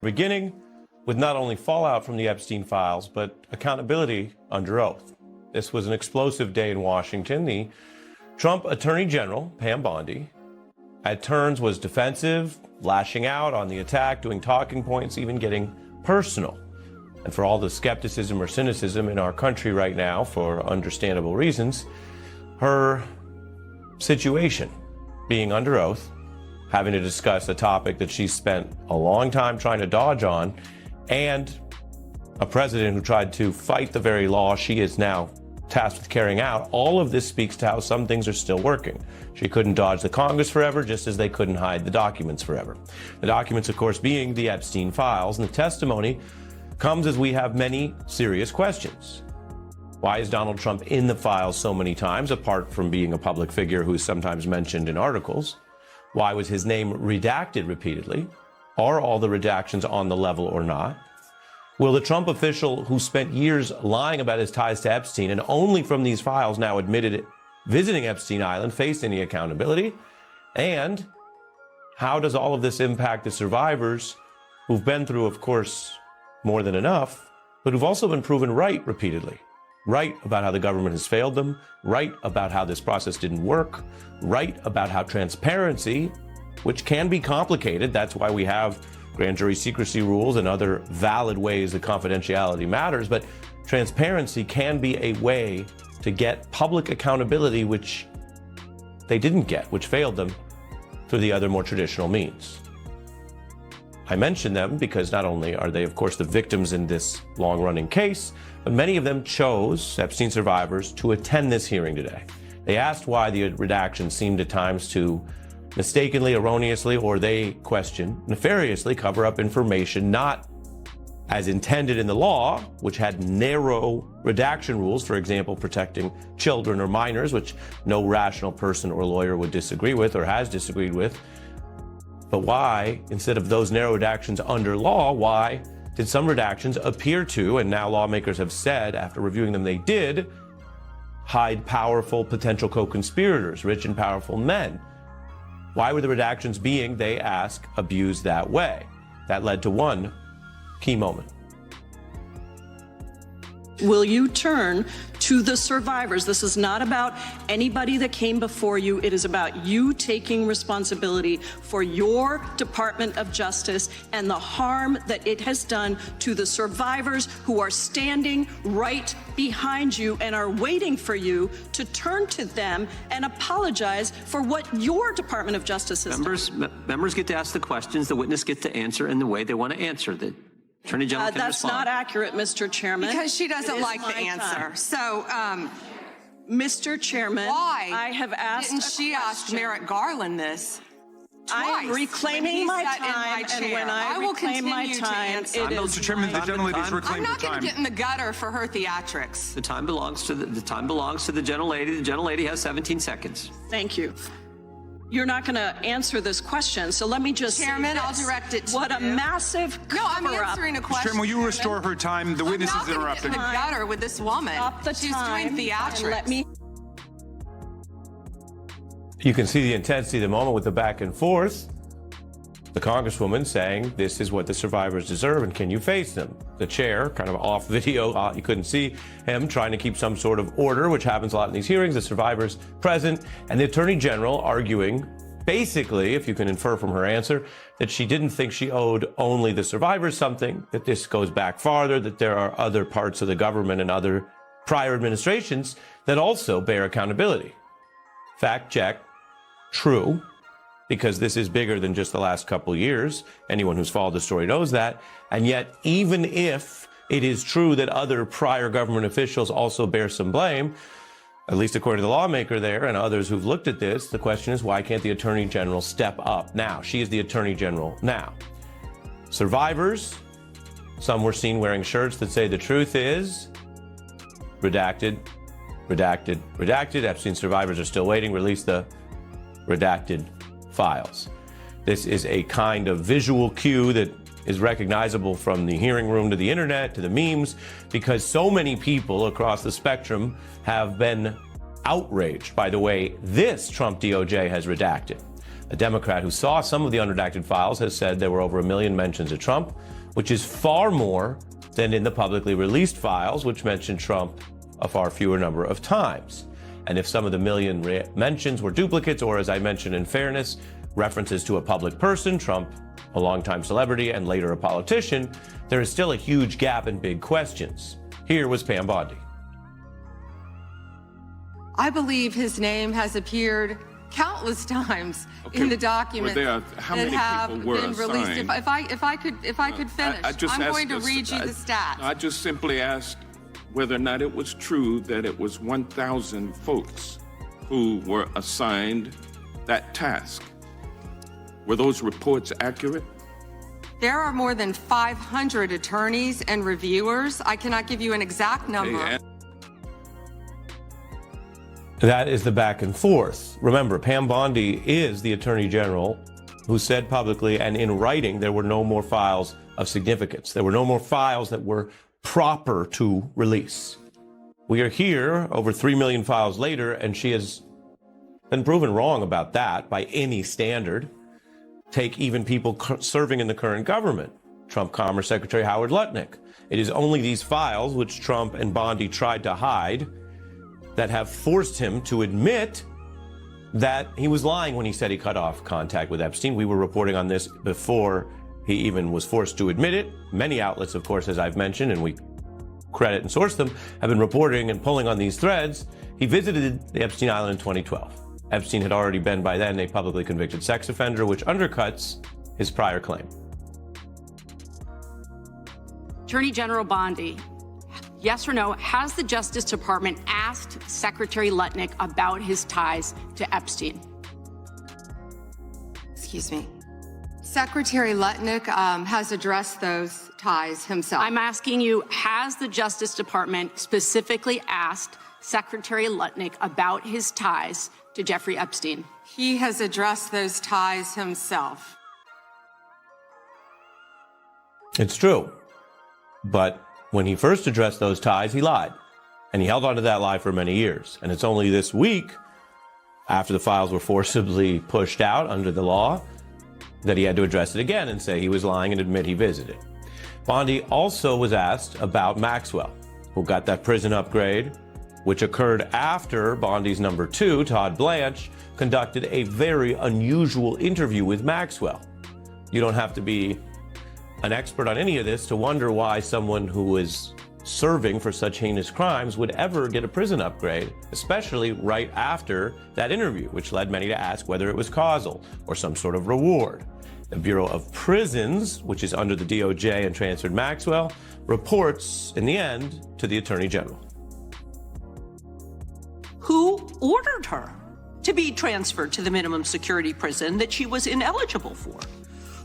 Beginning with not only fallout from the Epstein files, but accountability under oath. This was an explosive day in Washington. The Trump Attorney General, Pam Bondi, at turns was defensive, lashing out on the attack, doing talking points, even getting personal. And for all the skepticism or cynicism in our country right now, for understandable reasons, her situation, being under oath, having to discuss a topic that she spent a long time trying to dodge on, and a president who tried to fight the very law she is now tasked with carrying out, all of this speaks to how some things are still working. She couldn't dodge the Congress forever, just as they couldn't hide the documents forever. The documents, of course, being the Epstein files, and the testimony comes as we have many serious questions. Why is Donald Trump in the files so many times, apart from being a public figure who is sometimes mentioned in articles? Why was his name redacted repeatedly? Are all the redactions on the level or not? Will the Trump official who spent years lying about his ties to Epstein and only from these files now admitted visiting Epstein Island face any accountability? And how does all of this impact the survivors who've been through, of course, more than enough, but who've also been proven right repeatedly? Right about how the government has failed them, right about how this process didn't work, right about how transparency, which can be complicated, that's why we have grand jury secrecy rules and other valid ways that confidentiality matters, but transparency can be a way to get public accountability, which they didn't get, which failed them through the other more traditional means. I mention them because not only are they, of course, the victims in this long-running case, but many of them chose, Epstein survivors, to attend this hearing today. They asked why the redactions seemed at times to mistakenly, erroneously, or they question, nefariously cover up information not as intended in the law, which had narrow redaction rules, for example, protecting children or minors, which no rational person or lawyer would disagree with or has disagreed with. But why, instead of those narrow redactions under law, why did some redactions appear to, and now lawmakers have said after reviewing them they did, hide powerful potential co-conspirators, rich and powerful men? Why were the redactions being, they ask, abused that way? That led to one key moment. Will you turn to the survivors? This is not about anybody that came before you. It is about you taking responsibility for your Department of Justice and the harm that it has done to the survivors who are standing right behind you and are waiting for you to turn to them and apologize for what your Department of Justice has done. Members get to ask the questions, the witness get to answer in the way they want to answer. The Attorney General can That's respond. not accurate, Mr. Chairman. Because she doesn't like the answer. Time. So, Mr. Chairman, why I have asked didn't she ask Merrick Garland this twice? I'm reclaiming my time, and when I will reclaim my continue to time, answer. it is Mr. Chairman, the gentlelady's reclaimed her I'm not going time. to get in the gutter for her theatrics. The time belongs to the gentlelady. The gentlelady has 17 seconds. Thank you. You're not going to answer this question, so let me just Chairman, say I'll this. direct it to What a you. massive No, I'm cover-up. answering a Mr. question. Chairman, will you restore her time? The witness is I'm not interrupted. going to get in the gutter with this woman. Stop the She's time doing theatrics. and let me. You can see the intensity of the moment with the back and forth. The Congresswoman saying, this is what the survivors deserve, and can you face them? The chair, kind of off video, you couldn't see him, trying to keep some sort of order, which happens a lot in these hearings, the survivors present, and the Attorney General arguing, basically, if you can infer from her answer, that she didn't think she owed only the survivors something, that this goes back farther, that there are other parts of the government and other prior administrations that also bear accountability. Fact check, true. Because this is bigger than just the last couple years. Anyone who's followed the story knows that. And yet, even if it is true that other prior government officials also bear some blame, at least according to the lawmaker there and others who've looked at this, the question is, why can't the Attorney General step up now? She is the Attorney General now. Survivors, some were seen wearing shirts that say the truth is redacted, redacted, redacted. Epstein survivors are still waiting. Release the redacted files. This is a kind of visual cue that is recognizable from the hearing room to the internet to the memes, because so many people across the spectrum have been outraged by the way this Trump DOJ has redacted. A Democrat who saw some of the unredacted files has said there were over 1 million mentions of Trump, which is far more than in the publicly released files, which mentioned Trump a far fewer number of times. And if some of the million mentions were duplicates, or as I mentioned in fairness, references to a public person, Trump, a longtime celebrity and later a politician, there is still a huge gap and big questions. Here was Pam Bondi. I believe his name has appeared countless times in the documents how that many have people were been released. assigned? If I could finish, I'm going to read you the stats. I just simply asked whether or not it was true that it was 1,000 folks who were assigned that task. Were those reports accurate? There are more than 500 attorneys and reviewers. I cannot give you an exact number. And That is the back and forth. Remember, Pam Bondi is the Attorney General who said publicly and in writing there were no more files of significance. There were no more files that were proper to release. We are here over 3 million files later, and she has been proven wrong about that by any standard. Take even people serving in the current government. Trump Commerce Secretary Howard Lutnick. It is only these files which Trump and Bondi tried to hide that have forced him to admit that he was lying when he said he cut off contact with Epstein. We were reporting on this before he even was forced to admit it. Many outlets, of course, as I've mentioned, and we credit and source them, have been reporting and pulling on these threads. He visited the Epstein Island in 2012. Epstein had already been by then a publicly convicted sex offender, which undercuts his prior claim. Attorney General Bondi, yes or no, has the Justice Department asked Secretary Lutnick about his ties to Epstein? Excuse me. Secretary Lutnick has addressed those ties himself. I'm asking you, has the Justice Department specifically asked Secretary Lutnick about his ties to Jeffrey Epstein? He has addressed those ties himself. It's true. But when he first addressed those ties, he lied. And he held on to that lie for many years. And it's only this week, after the files were forcibly pushed out under the law, that he had to address it again and say he was lying and admit he visited. Bondi also was asked about Maxwell, who got that prison upgrade, which occurred after Bondi's number 2, Todd Blanche, conducted a very unusual interview with Maxwell. You don't have to be an expert on any of this to wonder why someone who is serving for such heinous crimes would ever get a prison upgrade, especially right after that interview, which led many to ask whether it was causal or some sort of reward. The Bureau of Prisons, which is under the DOJ and transferred Maxwell, reports in the end to the Attorney General. Who ordered her to be transferred to the minimum security prison that she was ineligible for?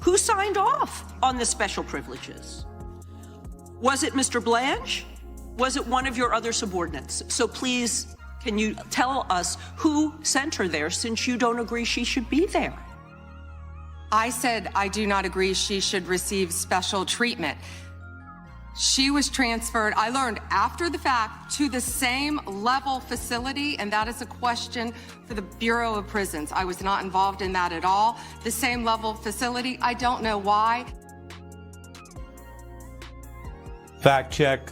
Who signed off on the special privileges? Was it Mr. Blanche? Was it one of your other subordinates? So please, can you tell us who sent her there, since you don't agree she should be there? I said I do not agree she should receive special treatment. She was transferred, I learned after the fact, to the same level facility, and that is a question for the Bureau of Prisons. I was not involved in that at all. The same level facility, I don't know why. Fact check,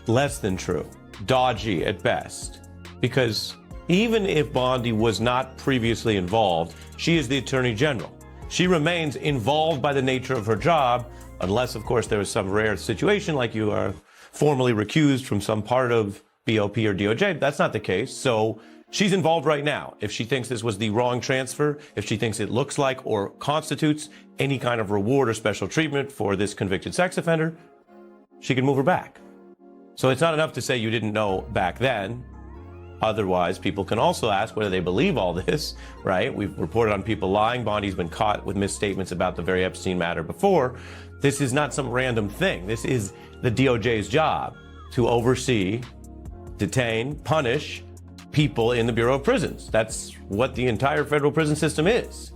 less than true. Dodgy at best. Because even if Bondi was not previously involved, she is the Attorney General. She remains involved by the nature of her job, unless, of course, there is some rare situation like you are formally recused from some part of BOP or DOJ. That's not the case. So she's involved right now. If she thinks this was the wrong transfer, if she thinks it looks like or constitutes any kind of reward or special treatment for this convicted sex offender, she can move her back. So it's not enough to say you didn't know back then. Otherwise, people can also ask whether they believe all this, right? We've reported on people lying. Bondi's been caught with misstatements about the very Epstein matter before. This is not some random thing. This is the DOJ's job to oversee, detain, punish people in the Bureau of Prisons. That's what the entire federal prison system is.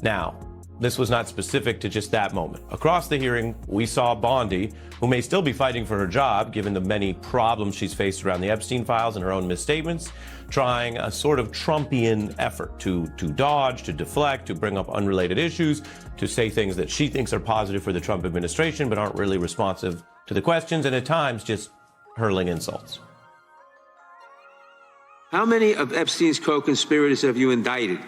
Now, this was not specific to just that moment. Across the hearing, we saw Bondi, who may still be fighting for her job, given the many problems she's faced around the Epstein files and her own misstatements, trying a sort of Trumpian effort to dodge, to deflect, to bring up unrelated issues, to say things that she thinks are positive for the Trump administration, but aren't really responsive to the questions, and at times just hurling insults. How many of Epstein's co-conspirators have you indicted?